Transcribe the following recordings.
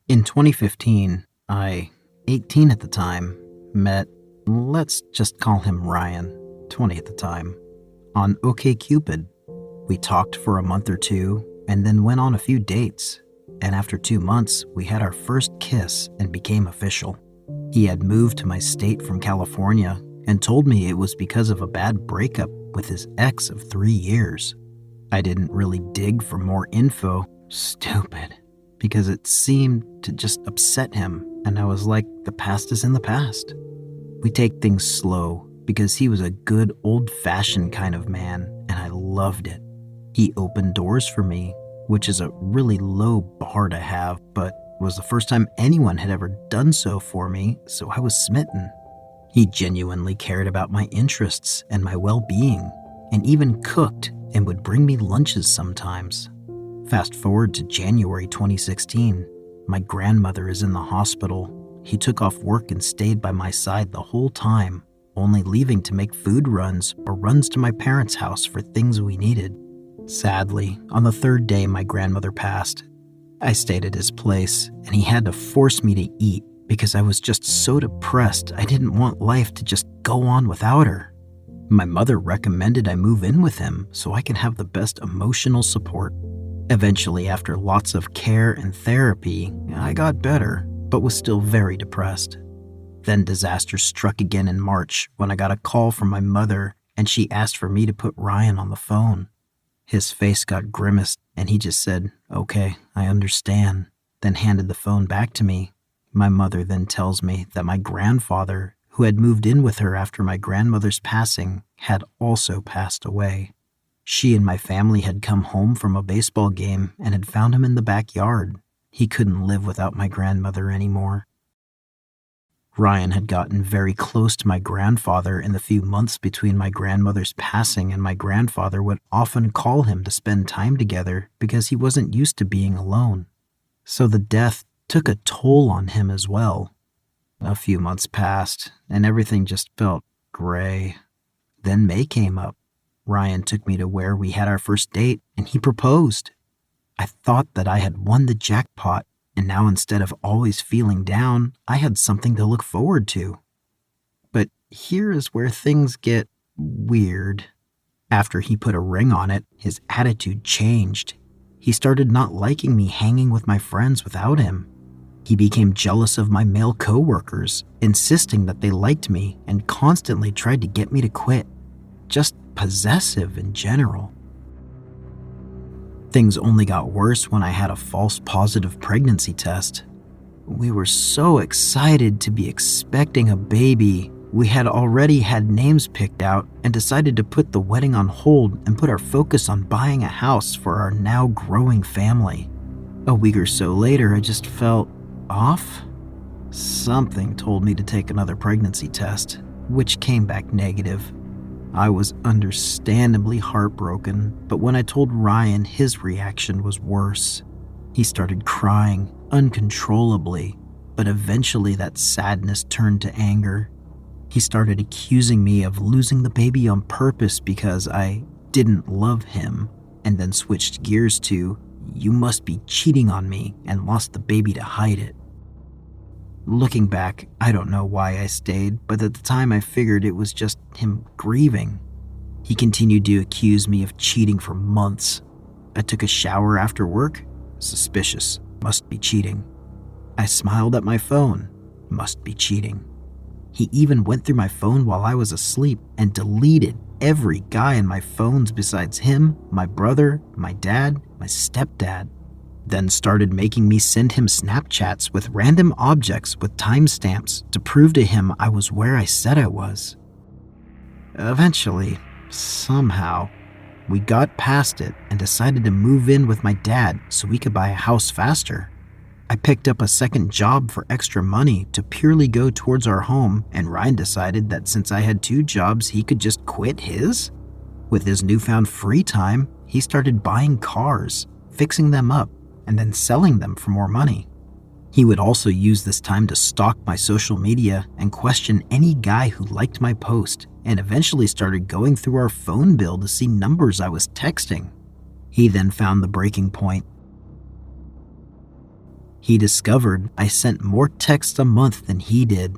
In 2015, I, 18 at the time, met, let's just call him Ryan, 20 at the time, on OkCupid. We talked for a month or two and then went on a few dates, and after 2 months, we had our first kiss and became official. He had moved to my state from California and told me it was because of a bad breakup with his ex of 3 years. I didn't really dig for more info, stupid, because it seemed to just upset him, and I was like, the past is in the past. We take things slow because he was a good old-fashioned kind of man, and I loved it. He opened doors for me, which is a really low bar to have, but was the first time anyone had ever done so for me, so I was smitten. He genuinely cared about my interests and my well-being, and even cooked and would bring me lunches sometimes. Fast forward to January 2016, my grandmother is in the hospital. He took off work and stayed by my side the whole time, only leaving to make food runs or runs to my parents' house for things we needed. Sadly, on the third day my grandmother passed. I stayed at his place, and he had to force me to eat because I was just so depressed I didn't want life to just go on without her. My mother recommended I move in with him so I could have the best emotional support. Eventually, after lots of care and therapy, I got better, but was still very depressed. Then disaster struck again in March when I got a call from my mother and she asked for me to put Ryan on the phone. His face got grimaced and he just said, "Okay, I understand," then handed the phone back to me. My mother then tells me that my grandfather, who had moved in with her after my grandmother's passing, had also passed away. She and my family had come home from a baseball game and had found him in the backyard. He couldn't live without my grandmother anymore. Ryan had gotten very close to my grandfather in the few months between my grandmother's passing, and my grandfather would often call him to spend time together because he wasn't used to being alone. So the death took a toll on him as well. A few months passed, and everything just felt gray. Then May came up. Ryan took me to where we had our first date, and he proposed. I thought that I had won the jackpot, and now instead of always feeling down, I had something to look forward to. But here is where things get weird. After he put a ring on it, his attitude changed. He started not liking me hanging with my friends without him. He became jealous of my male coworkers, insisting that they liked me and constantly tried to get me to quit. Just possessive in general. Things only got worse when I had a false positive pregnancy test. We were so excited to be expecting a baby. We had already had names picked out and decided to put the wedding on hold and put our focus on buying a house for our now growing family. A week or so later, I just felt off. Something told me to take another pregnancy test, which came back negative. I was understandably heartbroken, but when I told Ryan, his reaction was worse. He started crying uncontrollably, but eventually that sadness turned to anger. He started accusing me of losing the baby on purpose because I didn't love him, and then switched gears to, "You must be cheating on me," and lost the baby to hide it. Looking back, I don't know why I stayed, but at the time I figured it was just him grieving. He continued to accuse me of cheating for months. I took a shower after work. Suspicious. Must be cheating. I smiled at my phone. Must be cheating. He even went through my phone while I was asleep and deleted every guy in my phones besides him, my brother, my dad, my stepdad. Then started making me send him Snapchats with random objects with timestamps to prove to him I was where I said I was. Eventually, somehow, we got past it and decided to move in with my dad so we could buy a house faster. I picked up a second job for extra money to purely go towards our home, and Ryan decided that since I had 2 jobs, he could just quit his. With his newfound free time, he started buying cars, fixing them up, and then selling them for more money. He would also use this time to stalk my social media and question any guy who liked my post, and eventually started going through our phone bill to see numbers I was texting. He then found the breaking point. He discovered I sent more texts a month than he did,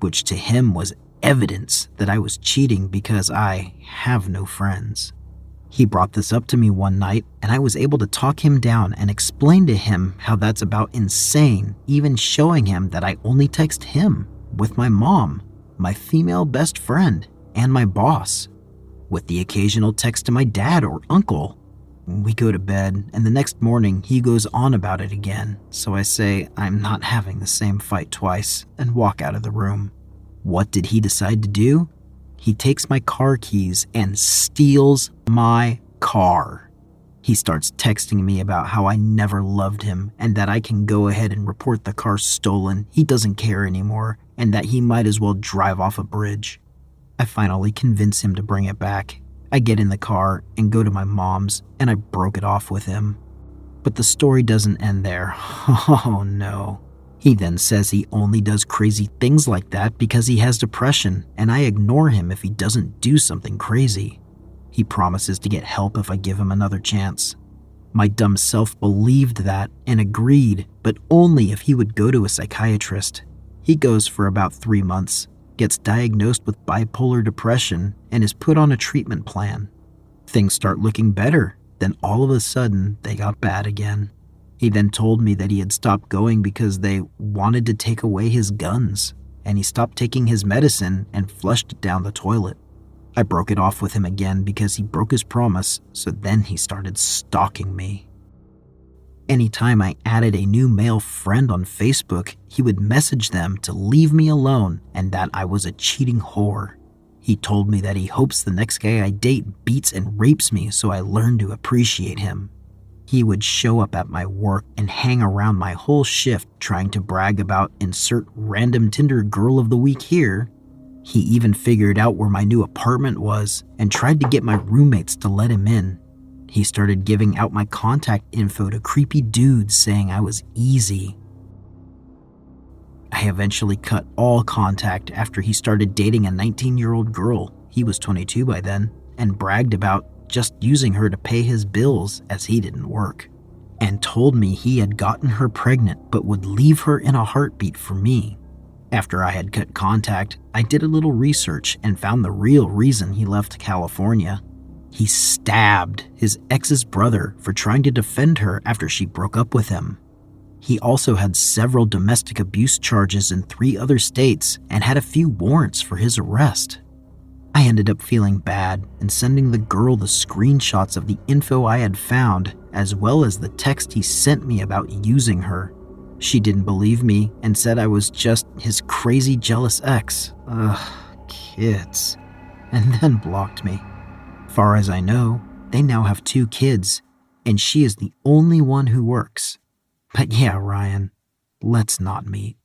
which to him was evidence that I was cheating because I have no friends. He brought this up to me one night, and I was able to talk him down and explain to him how that's about insane, even showing him that I only text him with my mom, my female best friend, and my boss, with the occasional text to my dad or uncle. We go to bed, and the next morning he goes on about it again, so I say I'm not having the same fight twice and walk out of the room. What did he decide to do? He takes my car keys and steals my car. He starts texting me about how I never loved him and that I can go ahead and report the car stolen, he doesn't care anymore, and that he might as well drive off a bridge. I finally convince him to bring it back. I get in the car and go to my mom's, and I broke it off with him. But the story doesn't end there. Oh no. He then says he only does crazy things like that because he has depression, and I ignore him if he doesn't do something crazy. He promises to get help if I give him another chance. My dumb self believed that and agreed, but only if he would go to a psychiatrist. He goes for about 3 months, gets diagnosed with bipolar depression, and is put on a treatment plan. Things start looking better, then all of a sudden they got bad again. He then told me that he had stopped going because they wanted to take away his guns, and he stopped taking his medicine and flushed it down the toilet. I broke it off with him again because he broke his promise, so then he started stalking me. Anytime I added a new male friend on Facebook, he would message them to leave me alone and that I was a cheating whore. He told me that he hopes the next guy I date beats and rapes me so I learn to appreciate him. He would show up at my work and hang around my whole shift trying to brag about insert random Tinder girl of the week here. He even figured out where my new apartment was and tried to get my roommates to let him in. He started giving out my contact info to creepy dudes saying I was easy. I eventually cut all contact after he started dating a 19-year-old girl, he was 22 by then, and bragged about just using her to pay his bills as he didn't work, and told me he had gotten her pregnant but would leave her in a heartbeat for me. After I had cut contact, I did a little research and found the real reason he left California. He stabbed his ex's brother for trying to defend her after she broke up with him. He also had several domestic abuse charges in 3 other states and had a few warrants for his arrest. I ended up feeling bad and sending the girl the screenshots of the info I had found, as well as the text he sent me about using her. She didn't believe me and said I was just his crazy jealous ex. Ugh, kids. And then blocked me. Far as I know, they now have 2 kids, and she is the only one who works. But yeah, Ryan, let's not meet.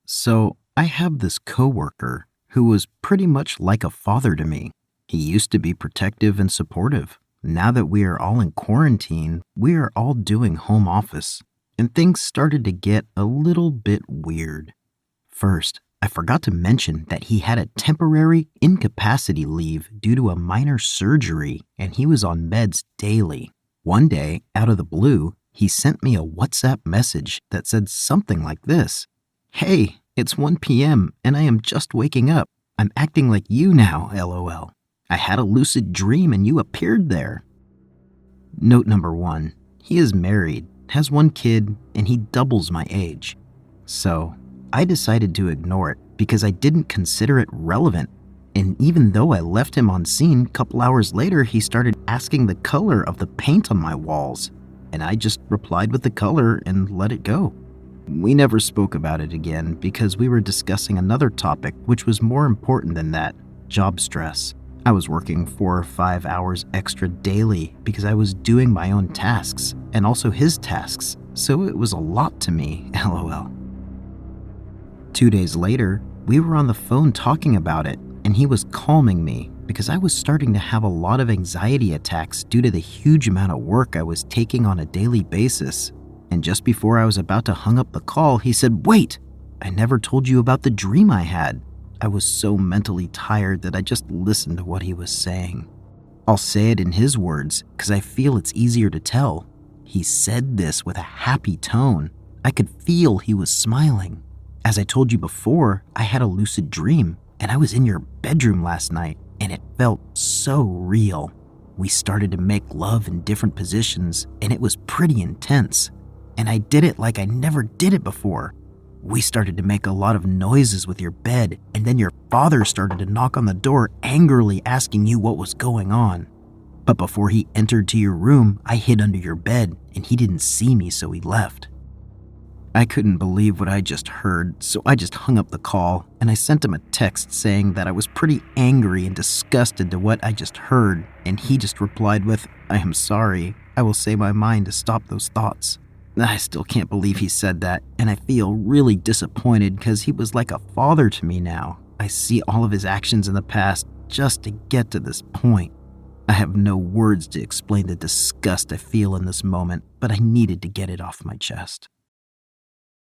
So, I have this coworker who was pretty much like a father to me. He used to be protective and supportive. Now that we are all in quarantine, we are all doing home office, and things started to get a little bit weird. First, I forgot to mention that he had a temporary incapacity leave due to a minor surgery, and he was on meds daily. One day, out of the blue, he sent me a WhatsApp message that said something like this: "Hey, it's 1 p.m. and I am just waking up. I'm acting like you now, LOL. I had a lucid dream and you appeared there." Note number 1, he is married, has 1 kid, and he doubles my age. So, I decided to ignore it because I didn't consider it relevant. And even though I left him on scene, a couple hours later he started asking the color of the paint on my walls, and I just replied with the color and let it go. We never spoke about it again because we were discussing another topic which was more important than that: job stress. I was working 4 or 5 hours extra daily because I was doing my own tasks and also his tasks, so it was a lot to me, LOL. 2 days later, we were on the phone talking about it, and he was calming me because I was starting to have a lot of anxiety attacks due to the huge amount of work I was taking on a daily basis. And just before I was about to hang up the call, he said, "Wait, I never told you about the dream I had." I was so mentally tired that I just listened to what he was saying. I'll say it in his words because I feel it's easier to tell. He said this with a happy tone. I could feel he was smiling. As I told you before, I had a lucid dream, and I was in your bedroom last night, and it felt so real. We started to make love in different positions, and it was pretty intense. And I did it like I never did it before. We started to make a lot of noises with your bed, and then your father started to knock on the door angrily asking you what was going on. But before he entered to your room, I hid under your bed, and he didn't see me, so he left. I couldn't believe what I just heard, so I just hung up the call, and I sent him a text saying that I was pretty angry and disgusted to what I just heard, and he just replied with, "I am sorry. I will say my mind to stop those thoughts." I still can't believe he said that, and I feel really disappointed because he was like a father to me now. I see all of his actions in the past just to get to this point. I have no words to explain the disgust I feel in this moment, but I needed to get it off my chest.